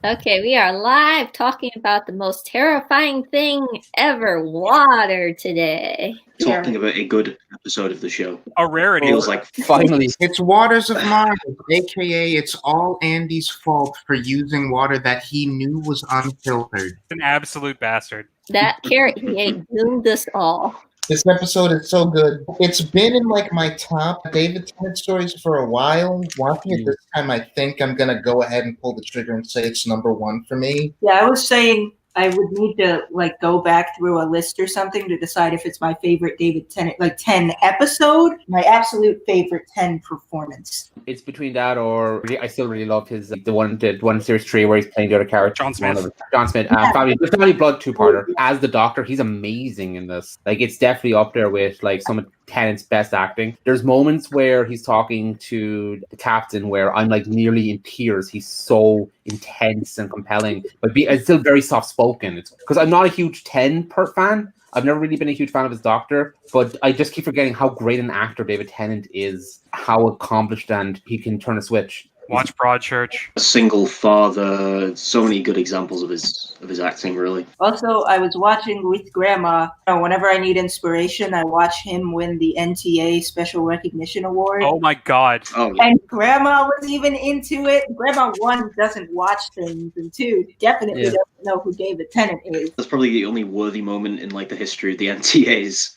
Okay, we are live talking about the most terrifying thing ever, water, today. Talking about a good episode of the show. A rarity. Feels like Finally. It's Waters of Mars, aka it's all Andy's fault for using water that he knew was unfiltered. An absolute bastard. That carrot he ate doomed us all. This episode is so good. It's been in like my top David Tennant stories for a while. Watching it this time, I think I'm gonna go ahead and pull the trigger and say it's number one for me. Yeah, I was saying I would need to like go back through a list or something to decide if it's my favorite David Tennant, like 10 episode, my absolute favorite 10 performance. It's between that or I still really love his the one series 3 where he's playing the other character. John Smith. Family Blood 2-parter. As the Doctor, he's amazing in this. Like it's definitely up there with like some of Tennant's best acting. There's moments where he's talking to the captain where I'm like nearly in tears. He's so intense and compelling, but it's still very soft spoken. It's because I'm not a huge Tennant fan. I've never really been a huge fan of his Doctor, but I just keep forgetting how great an actor David Tennant is, how accomplished and he can turn a switch. Watch Broadchurch. a single father. So many good examples of his acting, really. Also, I was watching with Grandma. Whenever I need inspiration, I watch him win the NTA Special Recognition Award. Oh my god. Oh, yeah. And Grandma was even into it. Grandma, 1, doesn't watch things, and 2, definitely doesn't know who David Tennant is. That's probably the only worthy moment in like the history of the NTAs.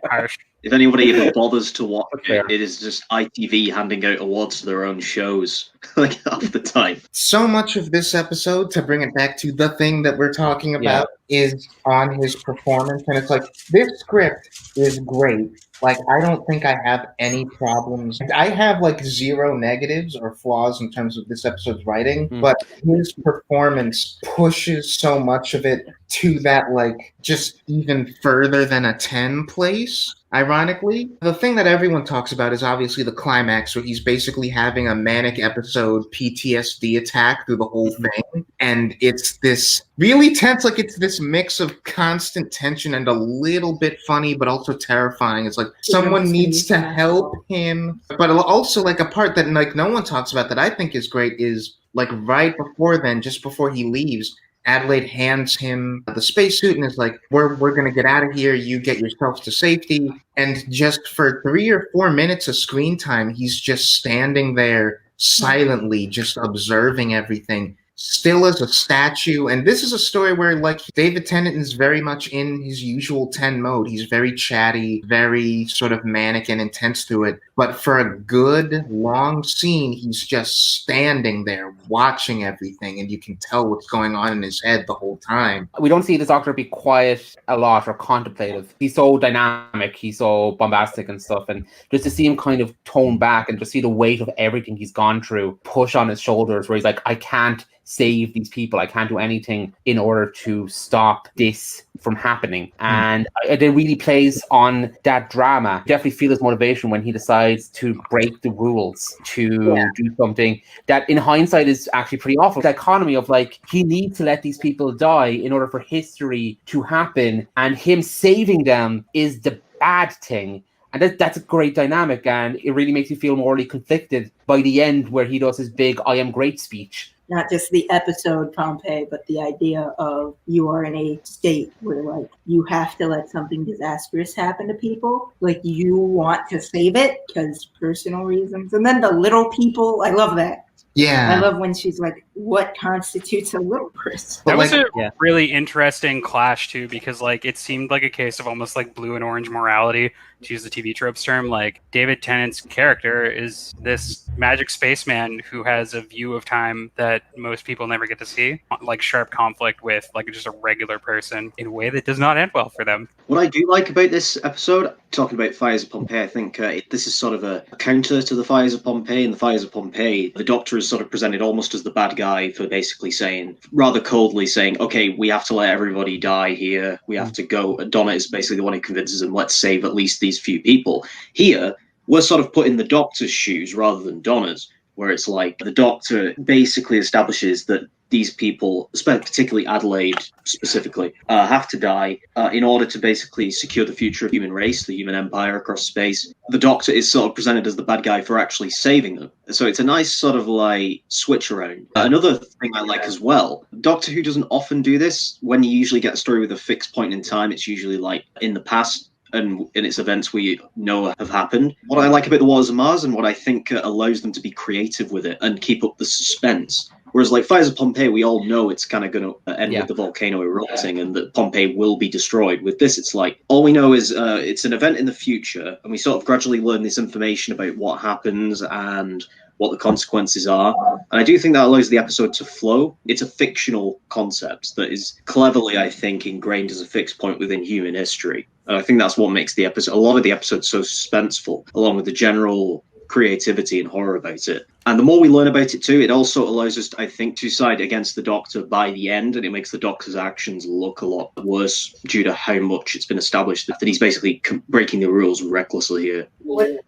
Harsh. If anybody even bothers to watch it, it is just ITV handing out awards to their own shows like half the time. So much of this episode, to bring it back to the thing that we're talking about, is on his performance. And it's like, this script is great. Like, I don't think I have any problems. I have, like, 0 negatives or flaws in terms of this episode's writing, but his performance pushes so much of it to that, like, just even further than a 10 place. Ironically, the thing that everyone talks about is obviously the climax, where he's basically having a manic episode PTSD attack through the whole thing. And it's this really tense, like it's this mix of constant tension and a little bit funny, but also terrifying. It's like someone needs to help him. But also like a part that like no one talks about that I think is great is like right before then, just before he leaves, Adelaide hands him the spacesuit and is like, we're going to get out of here. You get yourself to safety. And just for 3 or 4 minutes of screen time, he's just standing there silently, just observing everything, still as a statue. And this is a story where like David Tennant is very much in his usual 10 mode. He's very chatty, very sort of manic and intense through it. But for a good long scene, he's just standing there watching everything, and you can tell what's going on in his head the whole time. We don't see the Doctor be quiet a lot or contemplative. He's so dynamic, he's so bombastic and stuff, and just to see him kind of tone back and just see the weight of everything he's gone through push on his shoulders, where he's like, I can't save these people. I can't do anything in order to stop this from happening. And it really plays on that drama. You definitely feel his motivation when he decides to break the rules, to do something that in hindsight is actually pretty awful. The dichotomy of like, he needs to let these people die in order for history to happen, and him saving them is the bad thing. And that's a great dynamic, and it really makes you feel morally conflicted by the end where he does his big I am great speech. Not just the episode Pompeii, but the idea of you are in a state where like you have to let something disastrous happen to people. Like you want to save it because personal reasons. And then the little people, I love that. Yeah. I love when she's like, what constitutes a little person? That was a really interesting clash too, because like it seemed like a case of almost like blue and orange morality, to use the TV tropes term. Like David Tennant's character is this magic spaceman who has a view of time that most people never get to see, like sharp conflict with like just a regular person in a way that does not end well for them. What I do like about this episode, talking about Fires of Pompeii, I think this is sort of a counter to the Fires of Pompeii. In the Fires of Pompeii, the Doctor is sort of presented almost as the bad guy for basically saying, rather coldly saying, okay, we have to let everybody die here. We have to go. Donna is basically the one who convinces him, let's save at least these few people. Here, we're sort of put in the Doctor's shoes rather than Donna's, where it's like the Doctor basically establishes that these people, particularly Adelaide specifically, have to die in order to basically secure the future of the human race, the human empire across space. The Doctor is sort of presented as the bad guy for actually saving them. So it's a nice sort of like switch around. Another thing I like as well, Doctor Who doesn't often do this. When you usually get a story with a fixed point in time, it's usually like in the past, and in its events we know have happened. What I like about the Waters of Mars, and what I think allows them to be creative with it and keep up the suspense. Whereas like Fires of Pompeii, we all know it's kind of going to end with the volcano erupting and that Pompeii will be destroyed. With this, it's like, all we know is it's an event in the future, and we sort of gradually learn this information about what happens and what the consequences are. And I do think that allows the episode to flow. It's a fictional concept that is cleverly, I think, ingrained as a fixed point within human history. And I think that's what makes the episode, a lot of the episode, so suspenseful, along with the general creativity and horror about it. And the more we learn about it too, it also allows us, I think, to side against the Doctor by the end, and it makes the Doctor's actions look a lot worse due to how much it's been established that he's basically breaking the rules recklessly here.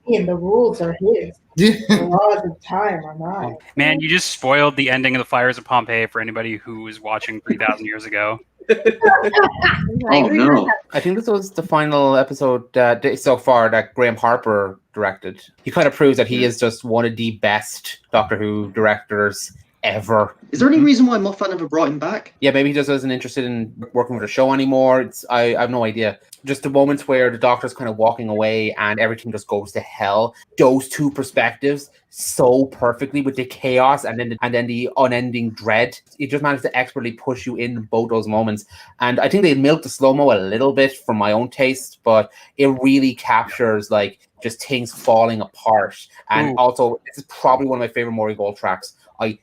And the rules are his. The laws of time are not. Man, you just spoiled the ending of the Fires of Pompeii for anybody who was watching 3,000 years ago. Oh no! I think this was the final episode so far that Graham Harper directed. He kind of proves that he is just one of the best Doctor Who directors ever. Is there any reason why Moffat never brought him back? Yeah, maybe he just wasn't interested in working with the show anymore. I have no idea. Just the moments where the Doctor's kind of walking away and everything just goes to hell. Those two perspectives so perfectly with the chaos and then the unending dread. It just managed to expertly push you in both those moments. And I think they milked the slow-mo a little bit for my own taste, but it really captures like just things falling apart. And also, this is probably one of my favorite Maury Gold tracks.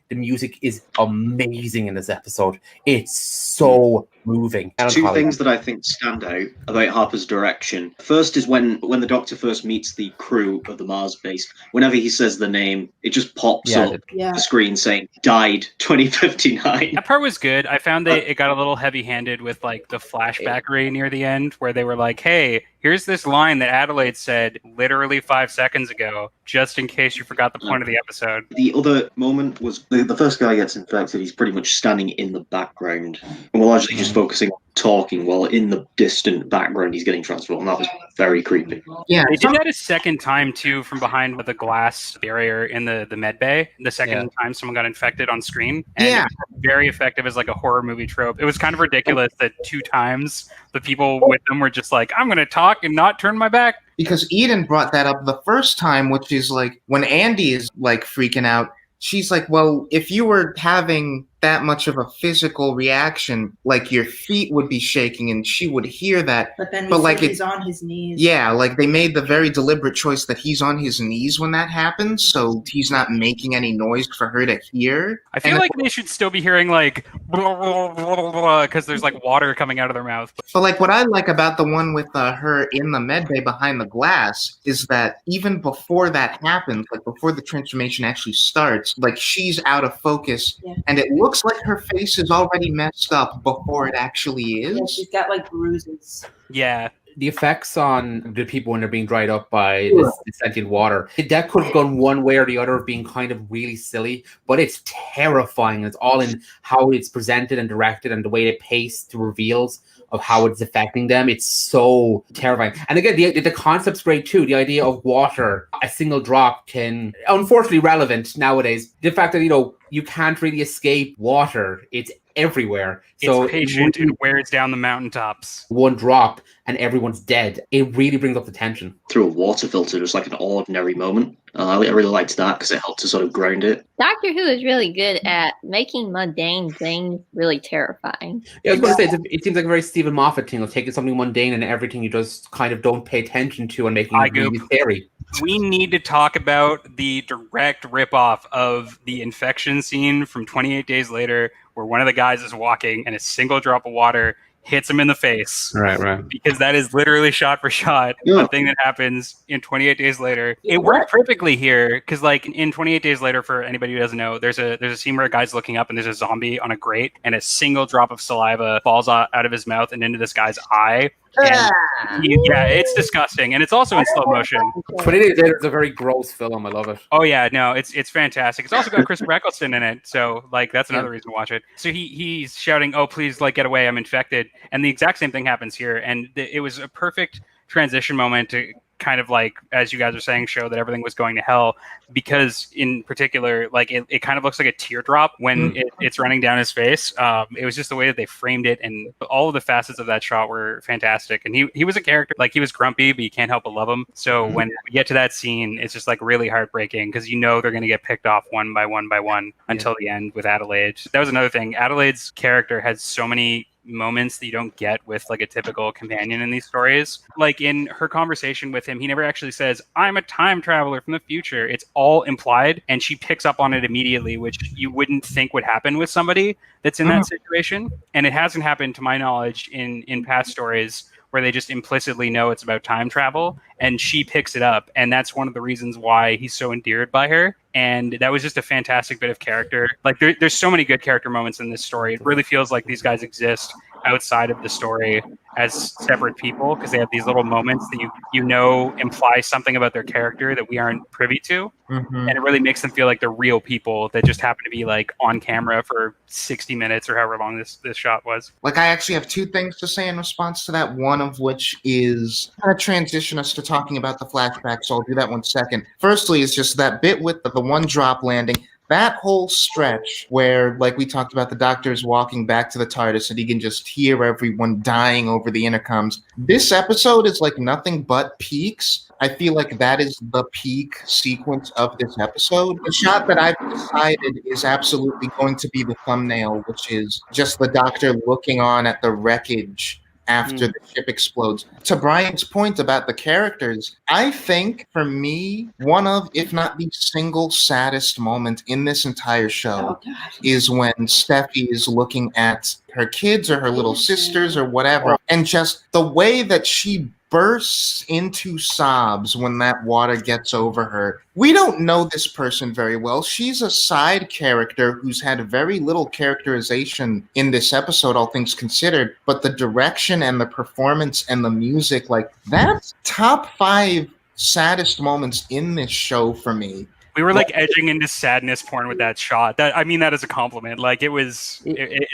The music is amazing in this episode. It's so moving. Two things that I think stand out about Harper's direction. First is when the Doctor first meets the crew of the Mars base. Whenever he says the name, it just pops up the screen saying "died 2059." That part was good. I found that it got a little heavy-handed with like the flashbackery near the end, where they were like, "Hey, here's this line that Adelaide said literally 5 seconds ago, just in case you forgot the point of the episode." The other moment was the first guy gets infected. He's pretty much standing in the background, and we're largely just focusing on talking while in the distant background he's getting transformed. That was very creepy. Yeah, they did that a second time too, from behind the glass barrier in the med bay. The second time someone got infected on screen, and it was very effective as like a horror movie trope. It was kind of ridiculous that 2 times the people with them were just like, "I'm going to talk and not turn my back." Because Eden brought that up the first time, which is like when Andy is like freaking out. She's like, well, if you were having that much of a physical reaction, like your feet would be shaking and she would hear that. But then he's on his knees. Yeah, like they made the very deliberate choice that he's on his knees when that happens, so he's not making any noise for her to hear. I feel like they should still be hearing like because there's like water coming out of their mouth. But like what I like about the one with her in the med bay behind the glass is that even before that happens, like before the transformation actually starts, like she's out of focus and it looks like her face is already messed up before it actually is. Yeah, she's got like bruises. Yeah. The effects on the people when they're being dried up by this sentient water, that could have gone one way or the other of being kind of really silly, but it's terrifying. It's all in how it's presented and directed and the way it paced the reveals of how it's affecting them. It's so terrifying. And again, the concept's great too. The idea of water, a single drop can, unfortunately relevant nowadays. The fact that, you can't really escape water. It's everywhere. So it's patient and wears down the mountaintops. One drop and everyone's dead. It really brings up the tension. Through a water filter, just like an ordinary moment. I really liked that because it helped to sort of ground it. Doctor Who is really good at making mundane things really terrifying. Yeah, I was going to say, it seems like a very Stephen Moffat thing of taking something mundane and everything you just kind of don't pay attention to and making it really scary. We need to talk about the direct ripoff of the infection scene from 28 Days Later, where one of the guys is walking and a single drop of water hits him in the face. Right. Because that is literally shot for shot the thing that happens in 28 Days Later. It worked perfectly here because, like, in 28 Days Later, for anybody who doesn't know, there's a scene where a guy's looking up and there's a zombie on a grate and a single drop of saliva falls out of his mouth and into this guy's eye. And yeah, it's disgusting, and it's also in slow motion. 20 Days Later is a very gross film. I love it. Oh yeah, no, it's fantastic. It's also got Chris Eccleston in it, so like that's another reason to watch it. So he's shouting, "Oh, please, like get away! I'm infected!" And the exact same thing happens here, and it was a perfect transition moment to kind of like, as you guys are saying, show that everything was going to hell, because in particular, like it kind of looks like a teardrop when it's running down his face. It was just the way that they framed it, and all of the facets of that shot were fantastic. And he was a character, like he was grumpy, but you can't help but love him. So when we get to that scene, it's just like really heartbreaking, because you know they're going to get picked off one by one by one until the end with Adelaide. That was another thing. Adelaide's character has so many moments that you don't get with like a typical companion in these stories. Like in her conversation with him, he never actually says, "I'm a time traveler from the future." It's all implied, and she picks up on it immediately, which you wouldn't think would happen with somebody that's in that situation. And it hasn't happened, to my knowledge, in past stories where they just implicitly know it's about time travel, and she picks it up. And that's one of the reasons why he's so endeared by her. And that was just a fantastic bit of character. Like there's so many good character moments in this story. It really feels like these guys exist outside of the story as separate people, because they have these little moments that you know imply something about their character that we aren't privy to. And it really makes them feel like they're real people that just happen to be like on camera for 60 minutes or however long this shot was. Like, I actually have two things to say in response to that, one of which is kind of transition us to talking about the flashback, so I'll do that one second. Firstly, is just that bit with the one drop landing. That whole stretch where, like we talked about, the doctor's walking back to the TARDIS and he can just hear everyone dying over the intercoms. This episode is like nothing but peaks. I feel like that is the peak sequence of this episode. The shot that I've decided is absolutely going to be the thumbnail, which is just the doctor looking on at the wreckage after the ship explodes. To Brian's point about the characters, I think, for me, one of, if not the single saddest moment in this entire show is when Steffi is looking at her kids or her little sisters or whatever, and just the way that she bursts into sobs when that water gets over her. We don't know this person very well. She's a side character who's had very little characterization in this episode, all things considered, but the direction and the performance and the music, like, that's top 5 saddest moments in this show for me. We were like edging into sadness porn with that shot. That, I mean that as a compliment. Like it's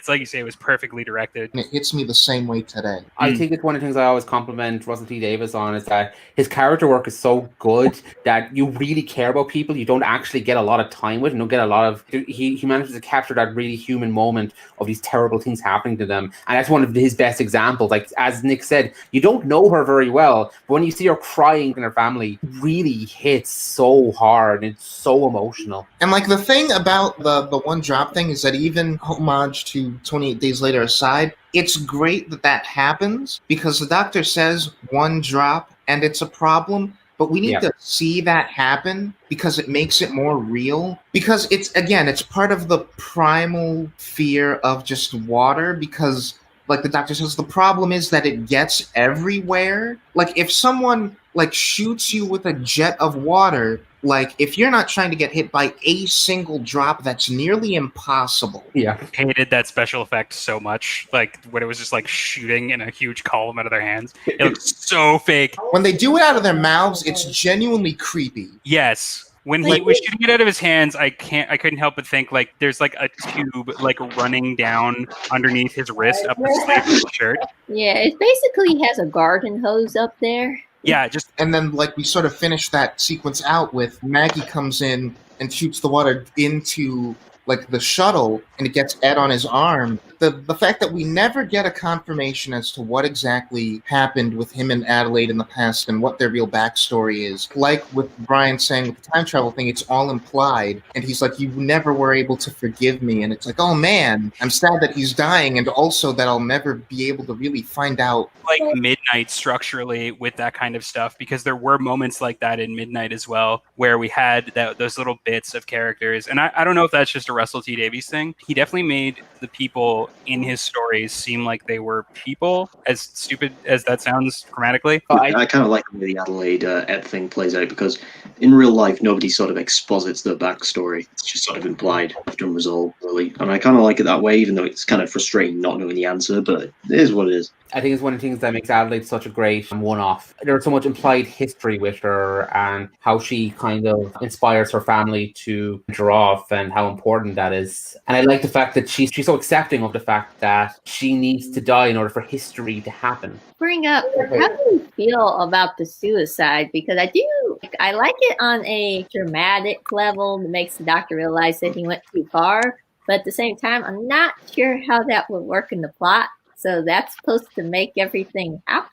like you say, it was perfectly directed. And it hits me the same way today. I think it's one of the things I always compliment Russell T Davies on, is that his character work is so good that you really care about people you don't actually get a lot of time with, and don't get a lot of. He manages to capture that really human moment of these terrible things happening to them, and that's one of his best examples. Like, as Nick said, you don't know her very well, but when you see her crying in her family, it really hits so hard. It's so emotional. And like, the thing about the one drop thing is that, even homage to 28 Days Later aside, it's great that happens, because the doctor says one drop and it's a problem, but we need to see that happen because it makes it more real. Because it's part of the primal fear of just water, because like the doctor says, the problem is that it gets everywhere. Like, if someone like shoots you with a jet of water, like, if you're not trying to get hit by a single drop, that's nearly impossible. Yeah. Hated that special effect so much. Like, when it was just like shooting in a huge column out of their hands. It looks so fake. When they do it out of their mouths, it's genuinely creepy. Yes. When he was shooting it out of his hands, I couldn't help but think, like, there's like a tube like running down underneath his wrist up the sleeve of his shirt. Yeah, it basically has a garden hose up there. Yeah, just. And then, like, we sort of finish that sequence out with Maggie comes in and shoots the water into, like, the shuttle, and it gets Ed on his arm. The fact that we never get a confirmation as to what exactly happened with him and Adelaide in the past and what their real backstory is. Like with Brian saying with the time travel thing, it's all implied. And he's like, you never were able to forgive me. And it's like, oh man, I'm sad that he's dying, and also that I'll never be able to really find out. Like Midnight structurally with that kind of stuff, because there were moments like that in Midnight as well, where we had those little bits of characters. And I don't know if that's just a Russell T Davies thing. He definitely made the people in his stories seem like they were people, as stupid as that sounds grammatically. I kind of like the way the Adelaide Ed thing plays out, because in real life, nobody sort of exposits their backstory. It's just sort of implied, often resolved, really. And I kind of like it that way, even though it's kind of frustrating not knowing the answer, but it is what it is. I think it's one of the things that makes Adelaide such a great one-off. There's so much implied history with her and how she kind of inspires her family to venture off and how important that is. And I like the fact that she's so accepting of the fact that she needs to die in order for history to happen. Bring up, how do you feel about the suicide? Because I like it on a dramatic level that makes the doctor realize that he went too far. But at the same time, I'm not sure how that would work in the plot. So that's supposed to make everything happen?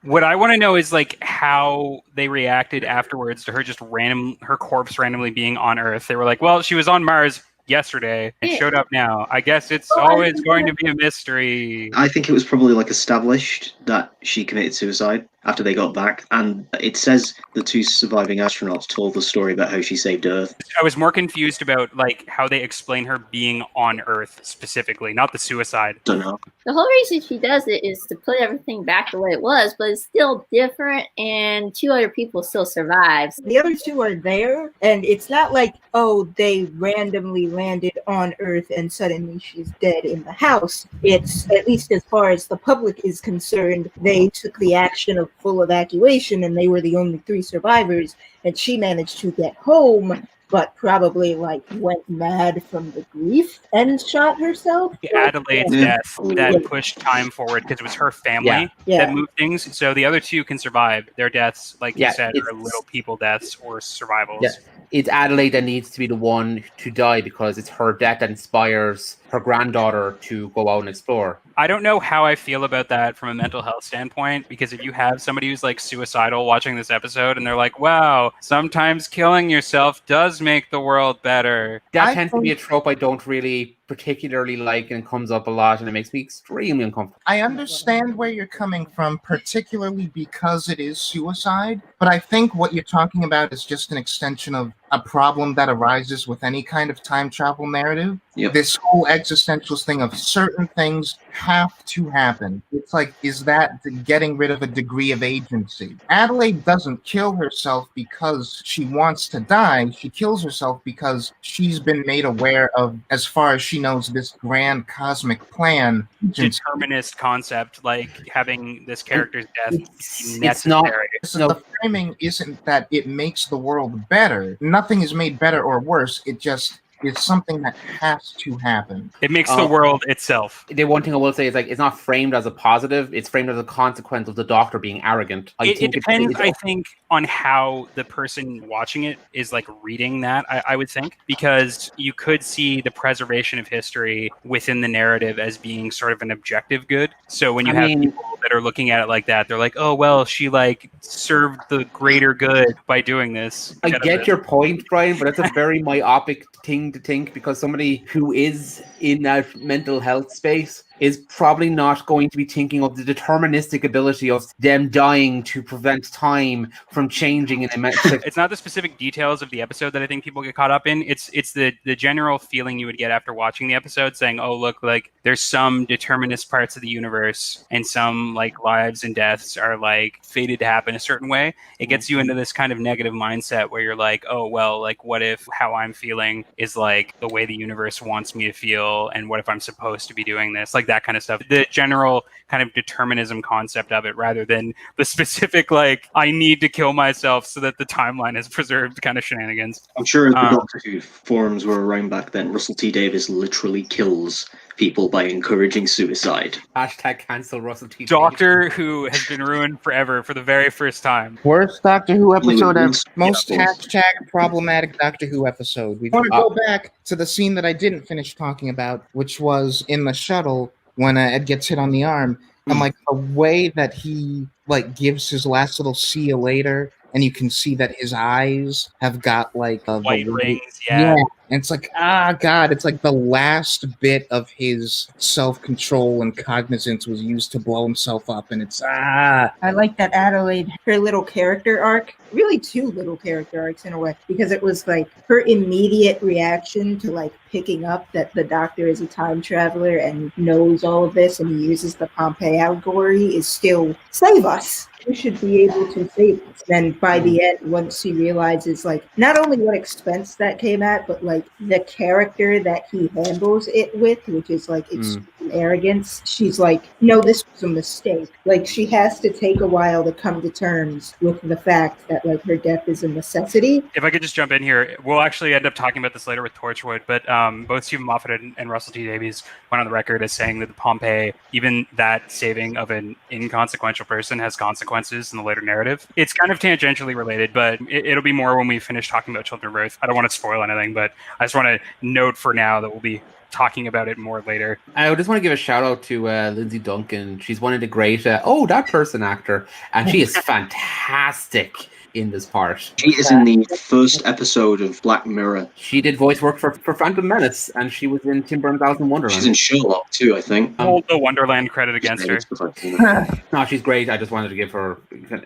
What I want to know is like how they reacted afterwards to her her corpse randomly being on Earth. They were like, well, she was on Mars yesterday and showed up now. I guess it's always going to be a mystery. I think it was probably like established that she committed suicide after they got back, and it says the two surviving astronauts told the story about how she saved Earth. I was more confused about like how they explain her being on Earth specifically, not the suicide. Don't know. The whole reason she does it is to put everything back the way it was, but it's still different, and 2 other people still survive. The other 2 are there, and it's not like, oh, they randomly landed on Earth and suddenly she's dead in the house. It's, at least as far as the public is concerned, they took the action of full evacuation, and they were the only 3 survivors, and she managed to get home, but probably like went mad from the grief and shot herself. Adelaide's death that pushed time forward because it was her family that moved things. So the other 2 can survive. Their deaths, like you said, are little people deaths or survivals. Yeah. It's Adelaide that needs to be the one to die because it's her death that inspires her granddaughter to go out and explore. I don't know how I feel about that from a mental health standpoint, because if you have somebody who's like suicidal watching this episode and they're like, wow, sometimes killing yourself does make the world better. That tends to be a trope I don't really particularly like, and it comes up a lot, and it makes me extremely uncomfortable. I understand where you're coming from, particularly because it is suicide, but I think what you're talking about is just an extension of a problem that arises with any kind of time travel narrative. Yep. This whole existentialist thing of certain things have to happen. It's like, is that getting rid of a degree of agency? Adelaide doesn't kill herself because she wants to die. She kills herself because she's been made aware of, as far as she knows, this grand cosmic plan. Determinist concept, like having this character's death It's necessary. The framing isn't that it makes the world better. Nothing is made better or worse. It just is something that has to happen. It makes the world itself. The one thing I will say is, like, it's not framed as a positive. It's framed as a consequence of the Doctor being arrogant. It depends, I think, on how the person watching it is like reading that, I would think, because you could see the preservation of history within the narrative as being sort of an objective good. So when you have people that are looking at it like that, they're like, oh, well, she like served the greater good by doing this. I get your point, Brian, but that's a very myopic thing to think, because somebody who is in that mental health space is probably not going to be thinking of the deterministic ability of them dying to prevent time from changing. It's not the specific details of the episode that I think people get caught up in. It's the general feeling you would get after watching the episode, saying, oh, look, like there's some determinist parts of the universe and some like lives and deaths are like fated to happen a certain way. It gets you into this kind of negative mindset where you're like, oh, well, like what if how I'm feeling is like the way the universe wants me to feel, and what if I'm supposed to be doing this? Like that kind of stuff. The general kind of determinism concept of it, rather than the specific like I need to kill myself so that the timeline is preserved kind of shenanigans. I'm sure the Doctor Who forums were around back then. Russell T Davies literally kills people by encouraging suicide. Hashtag cancel Russell T. Doctor Who has been ruined forever for the very first time. Worst Doctor Who episode ever. Most Yeah, hashtag problematic Doctor Who episode. We want to go back to the scene that I didn't finish talking about, which was in the shuttle when Ed gets hit on the arm. And like the way that he like gives his last little see you later, and you can see that his eyes have got like White rings, yeah. And it's like, God, it's like the last bit of his self-control and cognizance was used to blow himself up, and it's I like that Adelaide, her little character arc, really two little character arcs in a way, because it was like her immediate reaction to like picking up that the Doctor is a time traveler and knows all of this and he uses the Pompeii allegory is still save us. We should be able to save us. Then by the end, once she realizes like not only what expense that came at, but like the character that he handles it with, which is like extreme arrogance, she's like, no, this was a mistake. Like she has to take a while to come to terms with the fact that like her death is a necessity. If I could just jump in here, we'll actually end up talking about this later with Torchwood, but both Stephen Moffat and Russell T Davies went on the record as saying that the Pompeii, even that saving of an inconsequential person, has consequences in the later narrative. It's kind of tangentially related, but it'll be more when we finish talking about Children of Earth. I don't want to spoil anything, but I just want to note for now that we'll be talking about it more later. I just want to give a shout out to Lindsay Duncan. She's one of the great that person actor, and she is fantastic in this part. She is in the first episode of Black Mirror. She did voice work for Phantom Menace, and she was in Tim Burton's Alice in Wonderland. She's in Sherlock too, I think. Hold the Wonderland credit against her. No, she's great. I just wanted to give her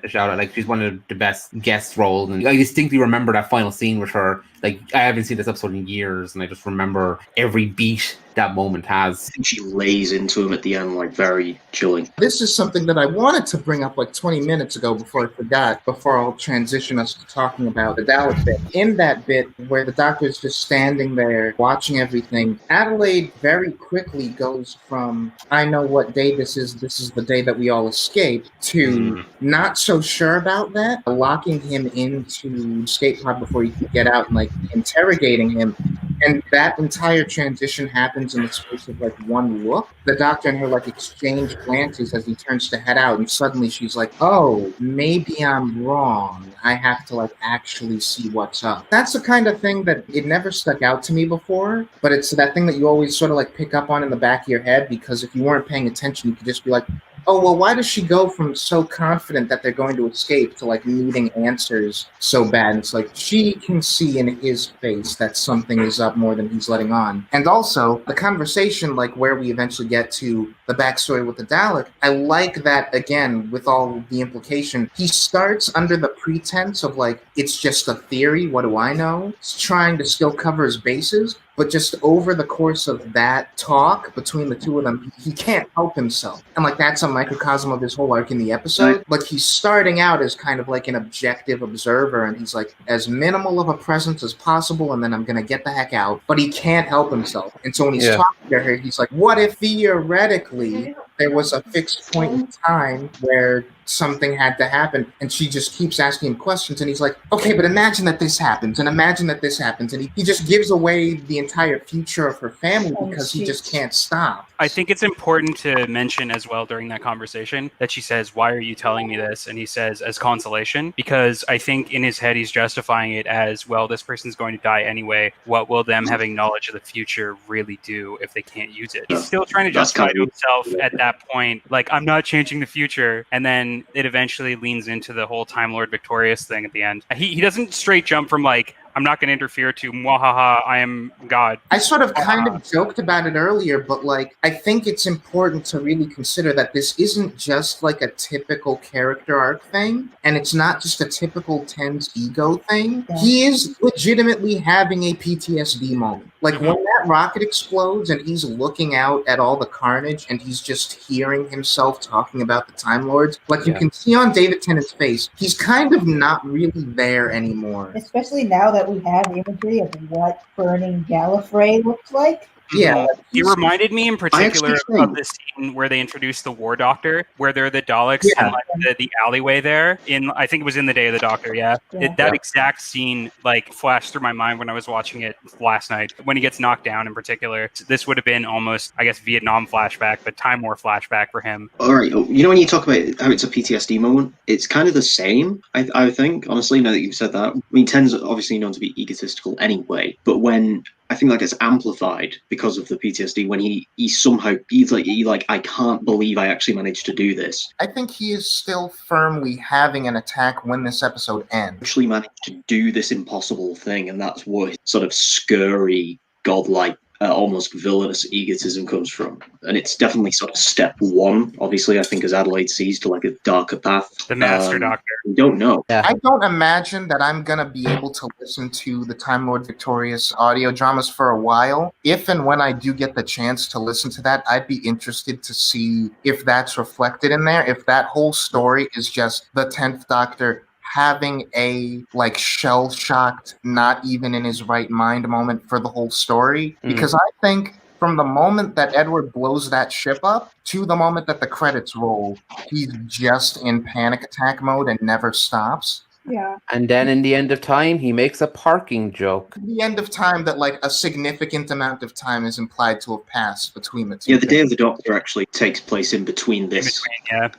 a shout out. Like, she's one of the best guest roles, and I distinctly remember that final scene with her. Like, I haven't seen this episode in years, and I just remember every beat that moment has. I think she lays into him at the end, like, very chilling. This is something that I wanted to bring up like 20 minutes ago before I forgot, before I'll transition us to talking about the Dalek bit. In that bit where the Doctor is just standing there watching everything, Adelaide very quickly goes from, I know what day this is the day that we all escape, to not so sure about that, locking him into escape pod before he can get out and like interrogating him. And that entire transition happens in the space of like one look. The Doctor and her like exchange glances as he turns to head out, and suddenly she's like, oh, maybe I'm wrong. I have to like actually see what's up. That's the kind of thing that it never stuck out to me before, but it's that thing that you always sort of like pick up on in the back of your head, because if you weren't paying attention, you could just be like, oh, well, why does she go from so confident that they're going to escape to like needing answers so bad? And it's like she can see in his face that something is up more than he's letting on. And also the conversation, like where we eventually get to the backstory with the Dalek, I like that again with all the implication. He starts under the pretense of like, it's just a theory. What do I know? He's trying to still cover his bases. But just over the course of that talk between the two of them, he can't help himself. And like that's a microcosm of his whole arc in the episode. Right. Like he's starting out as kind of like an objective observer, and he's like as minimal of a presence as possible, and then I'm going to get the heck out. But he can't help himself. And so when he's talking to her, he's like, what if theoretically there was a fixed point in time where something had to happen, and she just keeps asking him questions, and he's like, okay, but imagine that this happens, and imagine that this happens, and he just gives away the entire future of her family because he just can't stop. I think it's important to mention as well during that conversation that she says, why are you telling me this? And he says, as consolation, because I think in his head he's justifying it as, well, this person's going to die anyway. What will them having knowledge of the future really do if they can't use it? He's still trying to justify himself at that point, like, I'm not changing the future. And then it eventually leans into the whole Time Lord Victorious thing at the end. He doesn't straight jump from like, I'm not going to interfere to mwahaha, I am God. I sort of kind of joked about it earlier, but like I think it's important to really consider that this isn't just like a typical character arc thing, and it's not just a typical Ten's ego thing. Yeah. He is legitimately having a PTSD moment. Like when that rocket explodes and he's looking out at all the carnage and he's just hearing himself talking about the Time Lords, like you can see on David Tennant's face, he's kind of not really there anymore. Especially now that we have imagery of what burning Gallifrey looks like. Yeah. He reminded me in particular of the scene where they introduced the War Doctor, where they're the Daleks in like the alleyway there. I think it was in the Day of the Doctor, that exact scene like flashed through my mind when I was watching it last night. When he gets knocked down in particular, this would have been almost, I guess, Vietnam flashback, but Time War flashback for him. All right. You know when you talk about how it's a PTSD moment, it's kind of the same, I think, honestly, now that you've said that. I mean, Ten's obviously known to be egotistical anyway, but when I think that gets amplified because of the PTSD when he's like, I can't believe I actually managed to do this. I think he is still firmly having an attack when this episode ends. Actually managed to do this impossible thing, and that's where his sort of scurry, godlike, almost villainous egotism comes from. And it's definitely sort of step one, obviously, I think, as Adelaide sees, to like a darker path. The Master Doctor. We don't know. I don't imagine that I'm going to be able to listen to the Time Lord Victorious audio dramas for a while. If and when I do get the chance to listen to that, I'd be interested to see if that's reflected in there, if that whole story is just the 10th Doctor having a like shell-shocked, not even in his right mind moment for the whole story. Because I think from the moment that Edward blows that ship up to the moment that the credits roll, he's just in panic attack mode and never stops. Yeah. And then in the end of time, he makes a parking joke. The end of time that like a significant amount of time is implied to have passed between the two. Yeah, the Day of the Doctor actually takes place in between this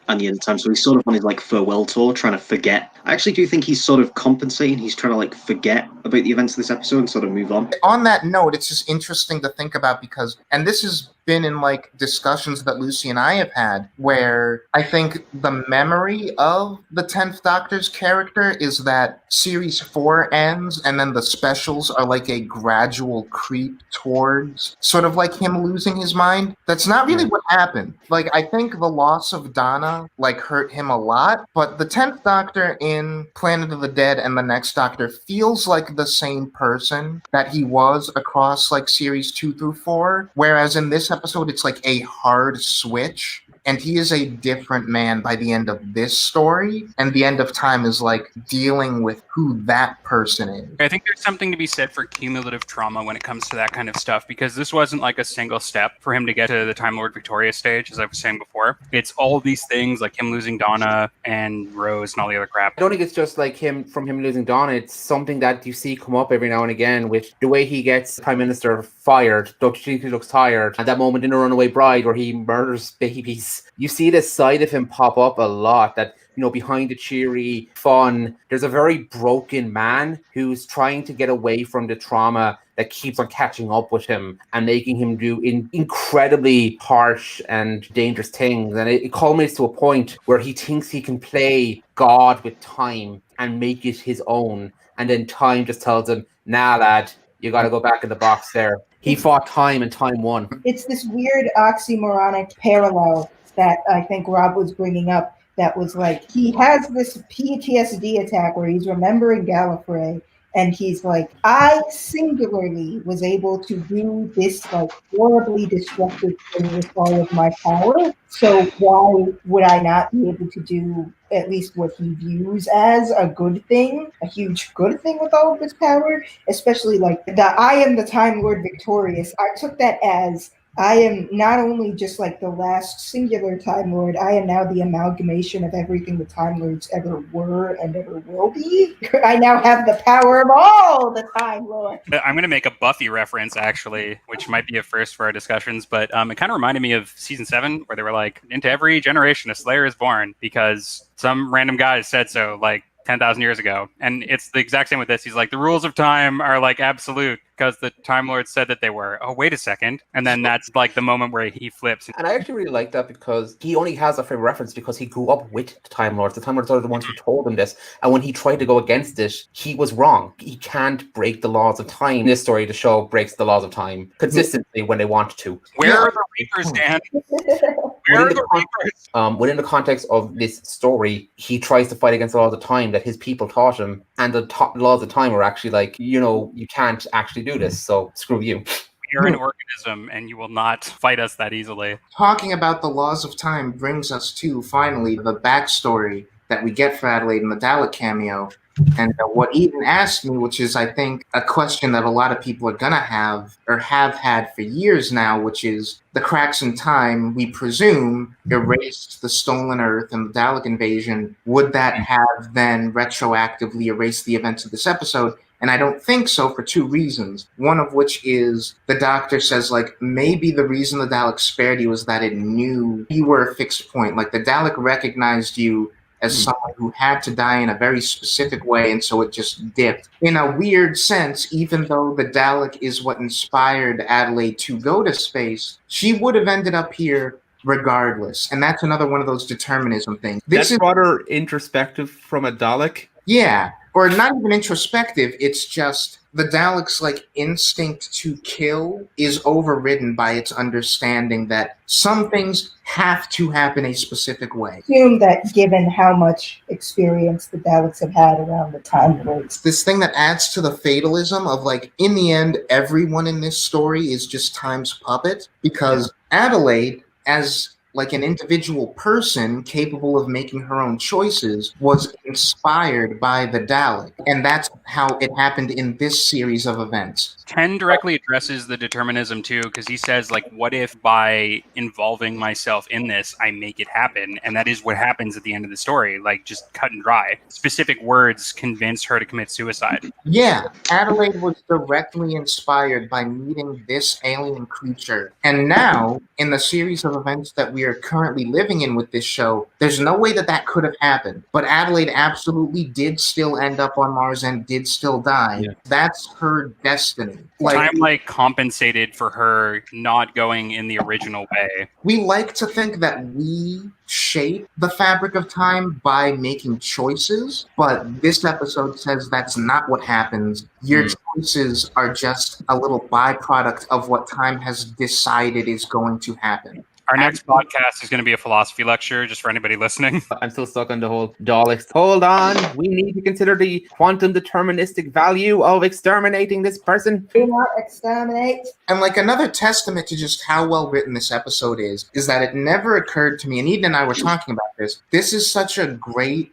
and the end of time. So he's sort of on his like farewell tour, trying to forget. I actually do think he's sort of compensating. He's trying to like forget about the events of this episode and sort of move on. On that note, it's just interesting to think about because, and this has been in like discussions that Lucy and I have had, where I think the memory of the 10th Doctor's character is that series 4 ends and then the specials are like a gradual creep towards sort of like him losing his mind. That's not really what happened. Like, I think the loss of Donna like hurt him a lot, but the 10th Doctor in Planet of the Dead and the Next Doctor feels like the same person that he was across like series 2 through 4, whereas in this episode it's like a hard switch. And he is a different man by the end of this story. And the end of time is like dealing with who that person is. I think there's something to be said for cumulative trauma when it comes to that kind of stuff, because this wasn't like a single step for him to get to the Time Lord Victoria stage, as I was saying before. It's all these things like him losing Donna and Rose and all the other crap. I don't think it's just like him losing Donna. It's something that you see come up every now and again, with the way he gets Prime Minister fired. Dr. Cheeky looks tired. At that moment in A Runaway Bride where he murders babies. You see this side of him pop up a lot, that, you know, behind the cheery fun, there's a very broken man who's trying to get away from the trauma that keeps on catching up with him and making him do incredibly harsh and dangerous things. And it culminates to a point where he thinks he can play God with time and make it his own. And then time just tells him, nah, lad, you got to go back in the box there. He fought time and time won. It's this weird oxymoronic parallel that I think Rob was bringing up, that was like, he has this PTSD attack where he's remembering Gallifrey, and he's like, I singularly was able to do this like horribly destructive thing with all of my power, so why would I not be able to do at least what he views as a good thing, a huge good thing with all of this power? Especially like the I am the Time Lord Victorious. I took that as, I am not only just like the last singular Time Lord, I am now the amalgamation of everything the Time Lords ever were and ever will be. I now have the power of all the Time Lords. I'm going to make a Buffy reference, actually, which might be a first for our discussions, but it kind of reminded me of season 7, where they were like, into every generation a Slayer is born, because some random guy said so, like 10,000 years ago. And it's the exact same with this. He's like, the rules of time are like absolute because the Time Lord said that they were. Oh, wait a second. And then that's like the moment where he flips. And I actually really like that, because he only has a frame of reference because he grew up with the Time Lords. The Time Lords are the ones who told him this. And when he tried to go against it, he was wrong. He can't break the laws of time. In this story, the show breaks the laws of time consistently when they want to. Where are the Reapers, Dan? Where are the Reapers? Within the context of this story, he tries to fight against the laws of time that his people taught him. And the laws of time are actually like, you know, you can't actually do this, so screw you. You're an organism, and you will not fight us that easily. Talking about the laws of time brings us to, finally, the backstory that we get for Adelaide in the Dalek cameo. And what Eden asked me, which is, I think, a question that a lot of people are going to have, or have had for years now, which is, the cracks in time, we presume, erased the stolen Earth and the Dalek invasion. Would that have then retroactively erased the events of this episode? And I don't think so, for two reasons. One of which is the Doctor says, like, maybe the reason the Dalek spared you was that it knew you were a fixed point. Like, the Dalek recognized you as someone who had to die in a very specific way, and so it just dipped. In a weird sense, even though the Dalek is what inspired Adelaide to go to space, she would have ended up here regardless. And that's another one of those determinism things. That's rather introspective from a Dalek. Yeah, or not even introspective, it's just the Dalek's instinct to kill is overridden by its understanding that some things have to happen a specific way. Assume that given how much experience the Daleks have had around the time race. This thing that adds to the fatalism of in the end, everyone in this story is just Time's puppet, because Adelaide, as an individual person capable of making her own choices, was inspired by the Dalek. And that's how it happened in this series of events. Ten directly addresses the determinism too, because he says, what if by involving myself in this, I make it happen? And that is what happens at the end of the story, just cut and dry. Specific words convince her to commit suicide. Yeah, Adelaide was directly inspired by meeting this alien creature. And now, in the series of events that we are currently living in with this show, there's no way that could have happened. But Adelaide absolutely did still end up on Mars and did still die. Yeah. That's her destiny. Time compensated for her not going in the original way. We like to think that we shape the fabric of time by making choices, but this episode says that's not what happens. Your choices are just a little byproduct of what time has decided is going to happen. Our next podcast is going to be a philosophy lecture, just for anybody listening. I'm still stuck on the whole Daleks. Hold on. We need to consider the quantum deterministic value of exterminating this person. Do not exterminate. And another testament to just how well written this episode is that it never occurred to me, and Eden and I were talking about this, this is such a great,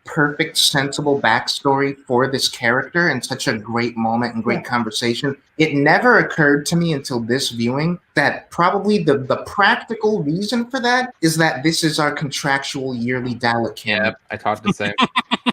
perfect, sensible backstory for this character and such a great moment and great conversation. It never occurred to me until this viewing that probably the practical reason for that is that this is our contractual yearly Dalek camp. Yeah, I thought the same.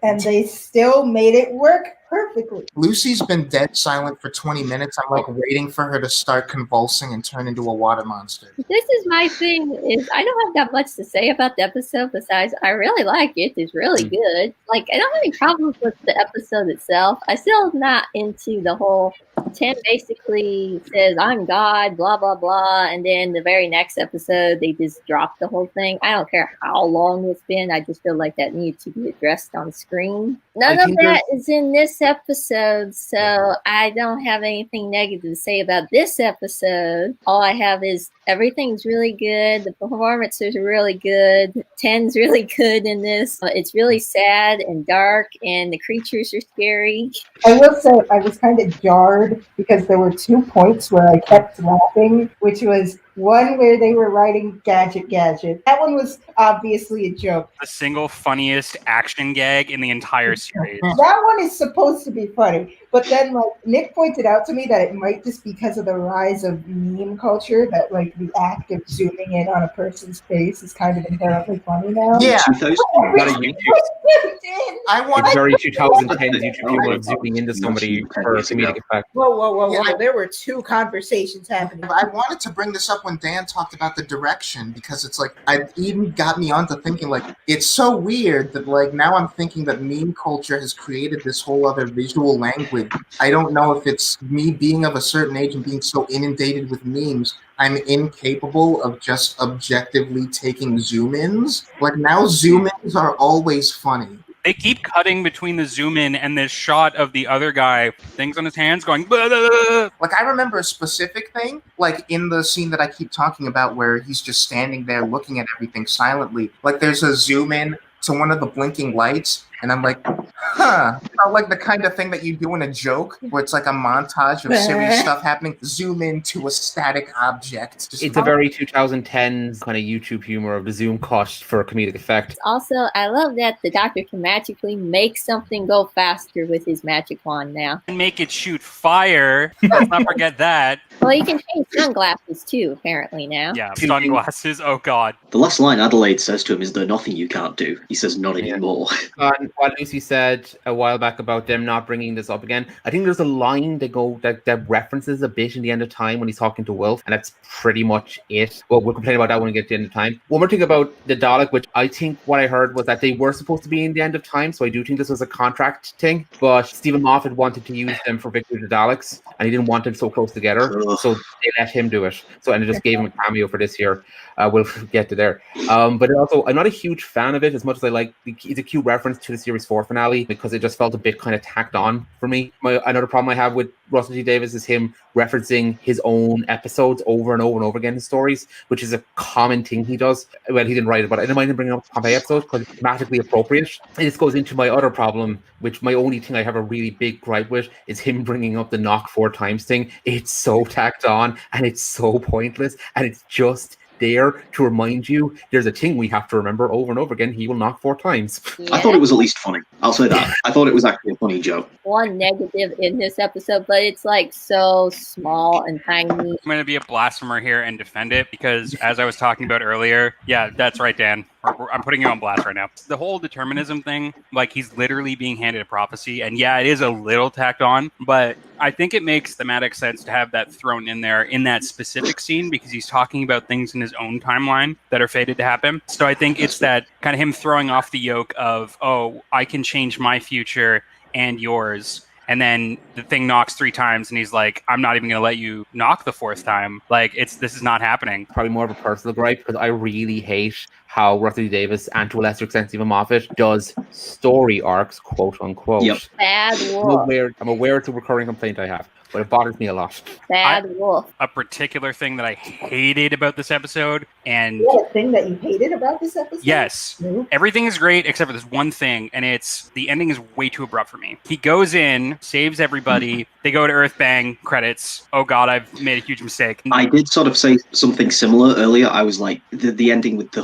And they still made it work perfectly. Lucy's been dead silent for 20 minutes. I'm waiting for her to start convulsing and turn into a water monster. This is my thing, is I don't have that much to say about the episode besides I really like it. It's really good. I don't have any problems with the episode itself. I still not into the whole Tim basically says, I'm God, blah, blah, blah. And then the very next episode, they just drop the whole thing. I don't care how long it's been. I just feel like that needs to be addressed on screen. None of that is in this episode, so I don't have anything negative to say about this episode. All I have is everything's really good. The performance is really good. Ten's really good in this. It's really sad and dark, and the creatures are scary. I will say I was kind of jarred because there were 2 points where I kept laughing, which was one where they were writing gadget. That one was obviously a joke. The single funniest action gag in the entire series. That one is supposed to be funny. But then Nick pointed out to me that it might just because of the rise of meme culture that the act of zooming in on a person's face is kind of inherently funny now. Yeah. Not a YouTube. It's very 2010 YouTube humor of zooming into somebody for comedic effect. Whoa. Yeah, there were 2 conversations happening. I wanted to bring this up when Dan talked about the direction, because it's I even got me onto thinking it's so weird that now I'm thinking that meme culture has created this whole other visual language. I don't know if it's me being of a certain age and being so inundated with memes, I'm incapable of just objectively taking zoom-ins. Now zoom-ins are always funny. They keep cutting between the zoom in and this shot of the other guy, things on his hands going, blah, blah, blah. I remember a specific thing, in the scene that I keep talking about where he's just standing there looking at everything silently. There's a zoom in to one of the blinking lights, and I'm the kind of thing that you do in a joke where it's a montage of silly stuff happening. Zoom in to a static object. It's a very 2010s kind of YouTube humor of the zoom cut for a comedic effect. Also, I love that the Doctor can magically make something go faster with his magic wand now. And make it shoot fire. Let's not forget that. Well, you can change sunglasses too, apparently now. Yeah, sunglasses. Oh God. The last line Adelaide says to him is, "There's nothing you can't do." He says, "Not Yeah. anymore." What Lucy said a while back about them not bringing this up again, I think there's a line that references a bit in the End of Time when he's talking to Wilf, and that's pretty much it. Well, we'll complain about that when we get to the End of Time. One more thing about the Dalek, which I think what I heard was that they were supposed to be in the End of Time, so I do think this was a contract thing, but Stephen Moffat wanted to use them for Victory of the Daleks, and he didn't want them so close together, so they let him do it. And it just gave him a cameo for this year. We'll get to there. But also, I'm not a huge fan of it as much as I like. It's a cute reference to the Series 4 finale because it just felt a bit kind of tacked on for me. Another problem I have with Russell T Davies is him referencing his own episodes over and over and over again in stories, which is a common thing he does. Well, he didn't write it, but I didn't mind him bringing up Pompeii episodes because it's thematically appropriate. And this goes into my other problem, which my only thing I have a really big gripe with is him bringing up the knock 4 times thing. It's so tacked on and it's so pointless and it's just there to remind you there's a thing we have to remember over and over again. He will knock 4 times. Yeah. I thought it was at least funny. I'll say that. I thought it was actually a funny joke. One negative in this episode, but it's like so small and tiny. I'm going to be a blasphemer here and defend it because, as I was talking about earlier, yeah, that's right, Dan. I'm putting you on blast right now. The whole determinism thing, like he's literally being handed a prophecy, and yeah, it is a little tacked on, but I think it makes thematic sense to have that thrown in there in that specific scene because he's talking about things in his own timeline that are fated to happen. So I think it's that kind of him throwing off the yoke of, oh, I can change my future and yours. And then the thing knocks 3 times, and he's like, "I'm not even going to let you knock the 4th time. Like, this is not happening." Probably more of a personal gripe because I really hate how Russell T Davies and to a lesser extent Stephen Moffat does story arcs, quote unquote. Yep. Bad wolf. I'm aware it's a recurring complaint I have, but it bothers me a lot. Bad wolf. A particular thing that I hated about this episode, and You had a thing that you hated about this episode? yes, No? everything is great except for this one thing, and it's the ending is way too abrupt for me. He goes in, saves everybody, they go to Earth, bang, credits. Oh God, I've made a huge mistake. I did sort of say something similar earlier. I was like, the ending with the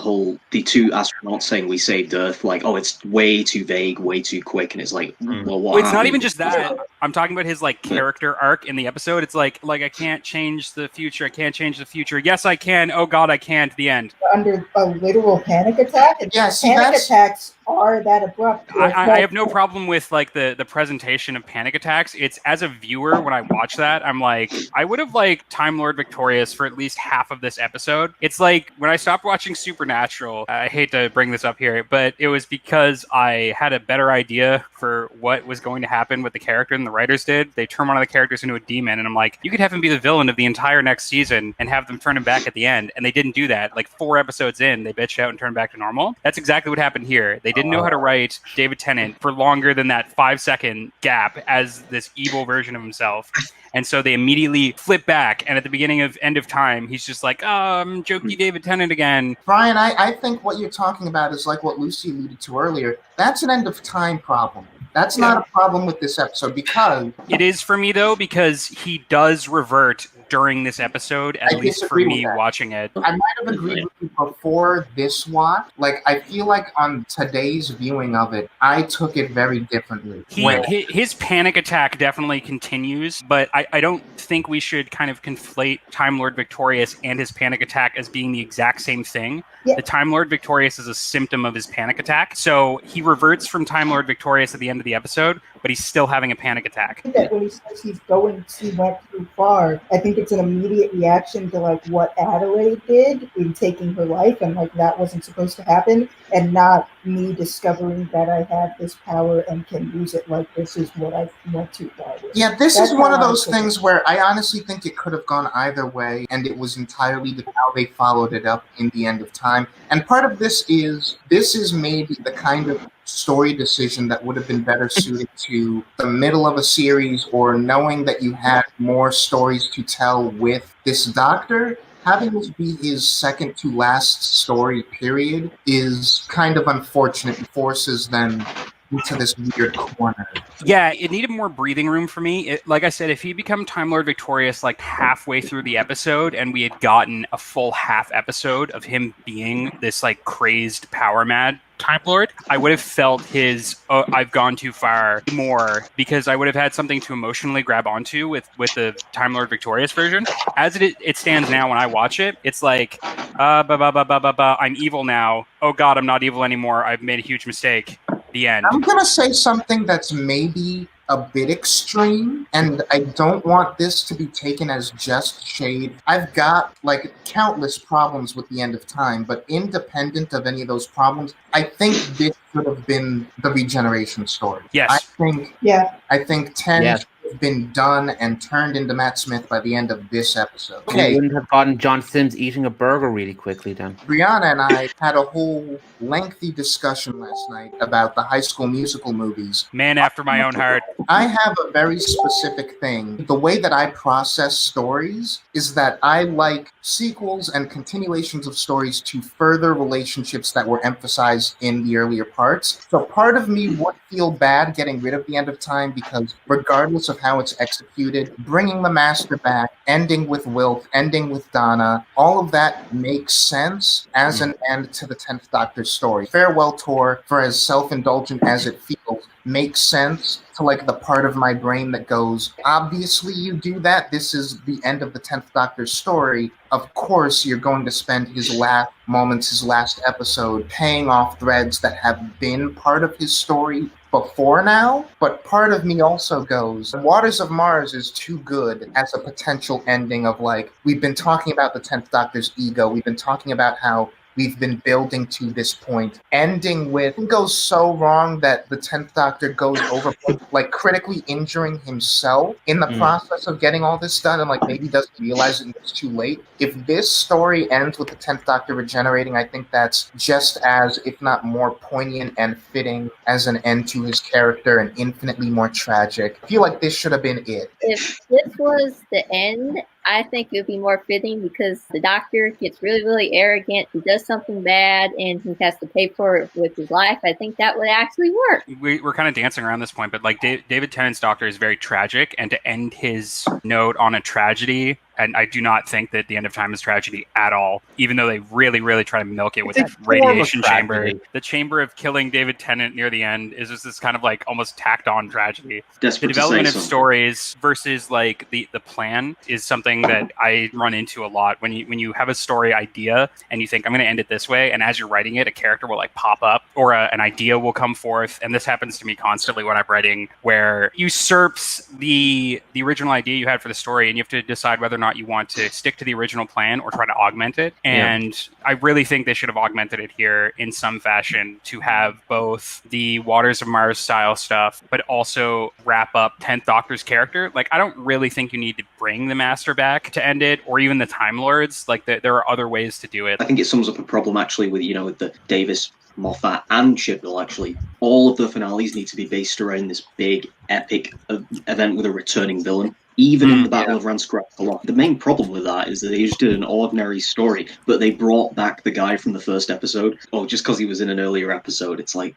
2 astronauts saying we saved Earth, like, oh, it's way too vague, way too quick, and it's like, well, what? Well, it's not happened? even just that. I'm talking about his like character arc in the episode. It's like I can't change the future. I can't change the future. Yes, I can. Oh God, I can't. The end. Under a literal panic attack? And Yeah, see, panic that's- attacks are that abrupt. I have no problem with like the presentation of panic attacks. It's as a viewer when I watch that, I'm like, I would have liked Time Lord Victorious for at least half of this episode. It's like when I stopped watching Supernatural. I hate to bring this up here, but it was because I had a better idea for what was going to happen with the character than the writers did. They turn one of the characters into a demon, and I'm like, you could have him be the villain of the entire next season and have them turn him back at the end. And they didn't do that. Like 4 episodes in, they bitched out and turned back to normal. That's exactly what happened here. They didn't know how to write David Tennant for longer than that 5-second gap as this evil version of himself. And so they immediately flip back. And at the beginning of End of Time, he's just like, jokey David Tennant again. Brian, I think what you're talking about is like what Lucy alluded to earlier. That's an End of Time problem. That's not a problem with this episode because It is for me, though, because he does revert during this episode, at I least for disagree with me that. watching it. I might have agreed with you before this watch. Like, I feel like on today's viewing of it, I took it very differently. His panic attack definitely continues, but I don't think we should kind of conflate Time Lord Victorious and his panic attack as being the exact same thing. Yeah. The Time Lord Victorious is a symptom of his panic attack. So he reverts from Time Lord Victorious at the end of the episode, but he's still having a panic attack. I think that when he says he went too far, I think it's an immediate reaction to like what Adelaide did in taking her life, and like that wasn't supposed to happen, and not me discovering that I have this power and can use it. Like this is what I went too far with. Yeah, this That's is one how of I those took it. things where I honestly think it could have gone either way, and it was entirely how they followed it up in the End of Time. And part of this is maybe the kind of story decision that would have been better suited to the middle of a series, or knowing that you had more stories to tell with this doctor. Having this be his second to last story period is kind of unfortunate and forces them into this weird corner. Yeah, it needed more breathing room for me. Like I said, if he'd become Time Lord Victorious like halfway through the episode and we had gotten a full half episode of him being this like crazed power mad Time Lord, I would have felt his I've gone too far more, because I would have had something to emotionally grab onto with the Time Lord Victorious version. As it stands now, when I watch it, it's like, I'm evil now. Oh God, I'm not evil anymore. I've made a huge mistake. The end. I'm going to say something that's maybe a bit extreme, and I don't want this to be taken as just shade. I've got like countless problems with the end of time, but independent of any of those problems, I think this should have been the regeneration story. Yes. I think 10 Yes. should have been done and turned into Matt Smith by the end of this episode. We Okay, wouldn't have gotten John Sims eating a burger really quickly then. Brianna and I had a whole lengthy discussion last night about the High School Musical movies. Man after my own heart. I have a very specific thing. The way that I process stories is that I like sequels and continuations of stories to further relationships that were emphasized in the earlier parts. So part of me would feel bad getting rid of the end of time, because regardless of how it's executed, bringing the Master back, ending with Wilf, ending with Donna, all of that makes sense as an end to the 10th Doctor's story. Farewell Tour, for as self-indulgent as it feels, makes sense to like the part of my brain that goes, obviously you do that, this is the end of the 10th Doctor's story. Of course you're going to spend his last moments, his last episode, paying off threads that have been part of his story before now. But part of me also goes, Waters of Mars is too good as a potential ending of like, we've been talking about the 10th Doctor's ego, we've been talking about how we've been building to this point, ending with, it goes so wrong that the 10th Doctor goes over, like critically injuring himself in the process of getting all this done, and like maybe doesn't realize it it's too late. If this story ends with the 10th Doctor regenerating, I think that's just as, if not more poignant and fitting as an end to his character, and infinitely more tragic. I feel like this should have been it. If this was the end, I think it would be more fitting, because the Doctor gets really, really arrogant. He does something bad and he has to pay for it with his life. I think that would actually work. We're kind of dancing around this point, but like David Tennant's Doctor is very tragic, and to end his note on a tragedy, and I do not think that the end of time is tragedy at all, even though they really, really try to milk it with that radiation chamber. The chamber of killing David Tennant near the end is just this kind of like almost tacked on tragedy. Desperate The development to of say something. stories versus like the plan is something that I run into a lot. When you have a story idea and you think, I'm going to end it this way, and as you're writing it, a character will like pop up, or an idea will come forth, and this happens to me constantly when I'm writing, where usurps the original idea you had for the story, and you have to decide whether or not you want to stick to the original plan or try to augment it. And I really think they should have augmented it here in some fashion to have both the Waters of Mars style stuff, but also wrap up 10th Doctor's character. Like, I don't really think you need to bring the Master back to end it, or even the Time Lords. Like, there are other ways to do it. I think it sums up a problem actually with, with the Davis, Moffat and Chibnall. Actually, all of the finales need to be based around this big epic event with a returning villain. Even in the Battle of Ranskirk, the main problem with that is that they just did an ordinary story, but they brought back the guy from the first episode. Oh, just because he was in an earlier episode, it's like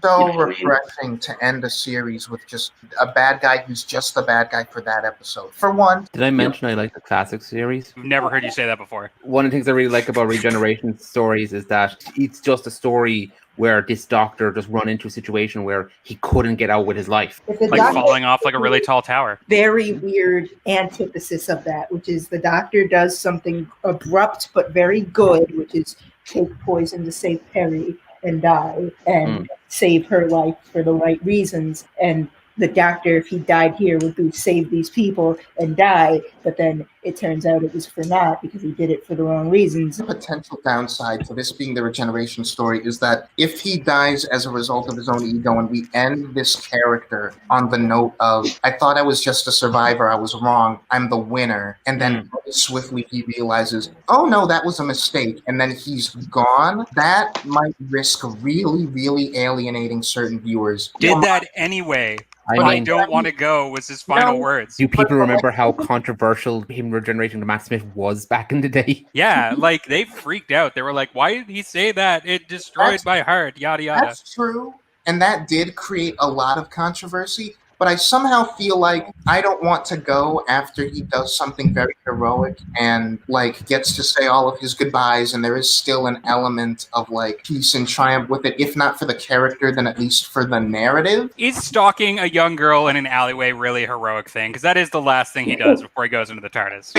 so refreshing to end a series with just a bad guy who's just the bad guy for that episode. For one, Did I mention I like the classic series? I've never heard you say that before. One of the things I really like about regeneration stories is that it's just a story where this Doctor just run into a situation where he couldn't get out with his life. If the Like Doctor- falling off like a really tall tower. very weird antithesis of that, which is the Doctor does something abrupt but very good, which is take poison to save Perry and die and save her life for the right reasons. And the Doctor, if he died here, would be save these people and die, but then it turns out it was for naught because he did it for the wrong reasons. the potential downside to this being the regeneration story is that if he dies as a result of his own ego, and we end this character on the note of, I thought I was just a survivor, I was wrong, I'm the winner, and then very swiftly he realizes, oh no, that was a mistake, and then he's gone, that might risk really, really alienating certain viewers. Did that anyway. I But I mean, don't want to go was his final words. do people remember how controversial him regenerating to Matt Smith was back in the day? Yeah, like they freaked out. They were like, why did he say that? It destroyed my heart, yada yada. That's true, and that did create a lot of controversy. but I somehow feel like I don't want to go after he does something very heroic and like gets to say all of his goodbyes, and there is still an element of like peace and triumph with it, if not for the character, then at least for the narrative. Is stalking a young girl in an alleyway really a heroic thing? Because that is the last thing he does before he goes into the TARDIS.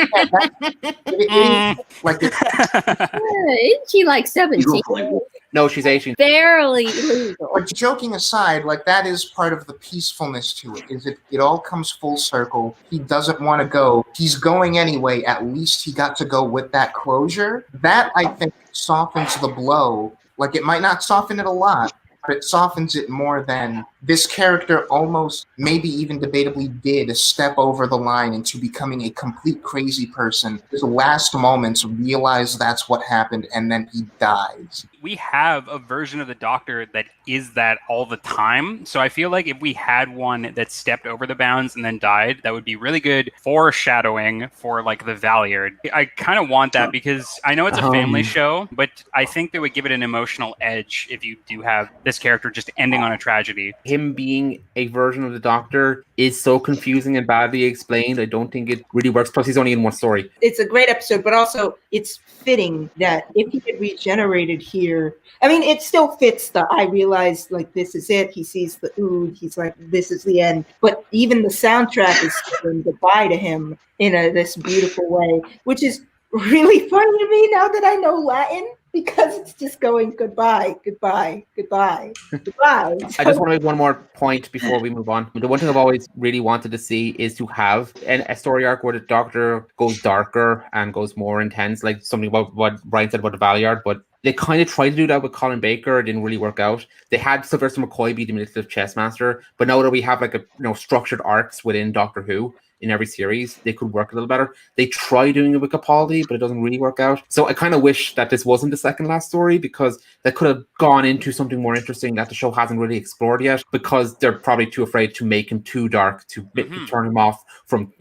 Isn't she like 17? No, she's 18. Barely legal. But joking aside, like that is part of the peacefulness to it. Is it all comes full circle. He doesn't want to go. He's going anyway. At least he got to go with that closure. That I think softens the blow. Like it might not soften it a lot, but it softens it more than this character almost, maybe even debatably did step over the line into becoming a complete crazy person. His last moments realize that's what happened, and then he dies. We have a version of the Doctor that is that all the time. So I feel like if we had one that stepped over the bounds and then died, that would be really good foreshadowing for like the Valiard. I kind of want that because I know it's a family show, but I think that would give it an emotional edge if you do have this character just ending on a tragedy. Him being a version of the Doctor is so confusing and badly explained. I don't think it really works. Plus, he's only in one story. It's a great episode, but also it's fitting that if he had regenerated here, I mean, it still fits the, I realize, like, this is it. He sees the Ood. He's like, this is the end. But even the soundtrack is saying goodbye to him in this beautiful way, which is really funny to me now that I know Latin. Because it's just going goodbye, goodbye, goodbye, goodbye. I just want to make one more point before we move on. The one thing I've always really wanted to see is to have a story arc where the Doctor goes darker and goes more intense, like something about what Brian said about the Valiard, but they kind of tried to do that with Colin Baker. It didn't really work out. They had Sylvester McCoy be the manipulative chess master, but now that we have like structured arcs within Doctor Who, in every series, they could work a little better. They try doing it with Capaldi, but it doesn't really work out. So I kind of wish that this wasn't the second last story, because they could have gone into something more interesting that the show hasn't really explored yet, because they're probably too afraid to make him too dark, to turn him off from,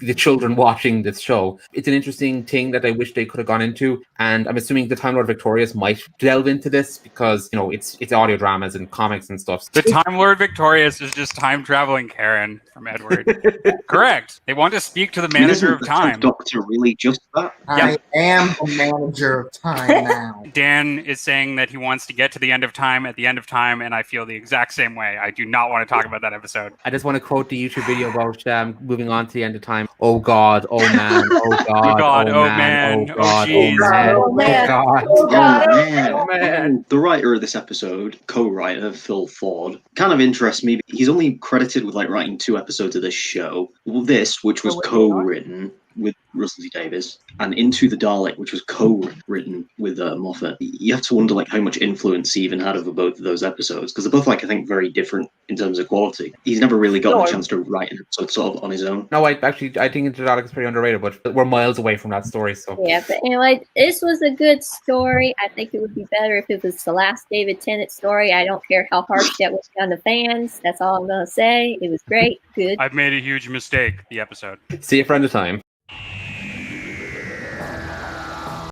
the children watching this show. It's an interesting thing that I wish they could have gone into, and I'm assuming the Time Lord Victorious might delve into this because it's audio dramas and comics and stuff. The Time Lord Victorious is just time traveling Karen from Edward. Correct. They want to speak to the manager of time. Doctor really just that? I am the manager of time now. Dan is saying that he wants to get to the end of time at the end of time, and I feel the exact same way. I do not want to talk about that episode. I just want to quote the YouTube video about moving on to the end of time. Oh God, oh man, oh God, oh God, oh man, man, oh God, oh man, oh man, oh God, oh man. The writer of this episode, co-writer Phil Ford, kind of interests me. He's only credited with writing 2 episodes of this show. Well, this, which was co-written with Russell T Davies, and Into the Dalek, which was co-written with Moffat. You have to wonder how much influence he even had over both of those episodes, because they're both I think very different in terms of quality. He's never really gotten a chance to write an episode sort of on his own. No, I think Into the Dalek is pretty underrated, but we're miles away from that story. So yeah, but anyway, this was a good story. I think it would be better if it was the last David Tennant story. I don't care how harsh that was on the fans. That's all I'm gonna say. It was great, good. I've made a huge mistake. The episode. See you, friend of time.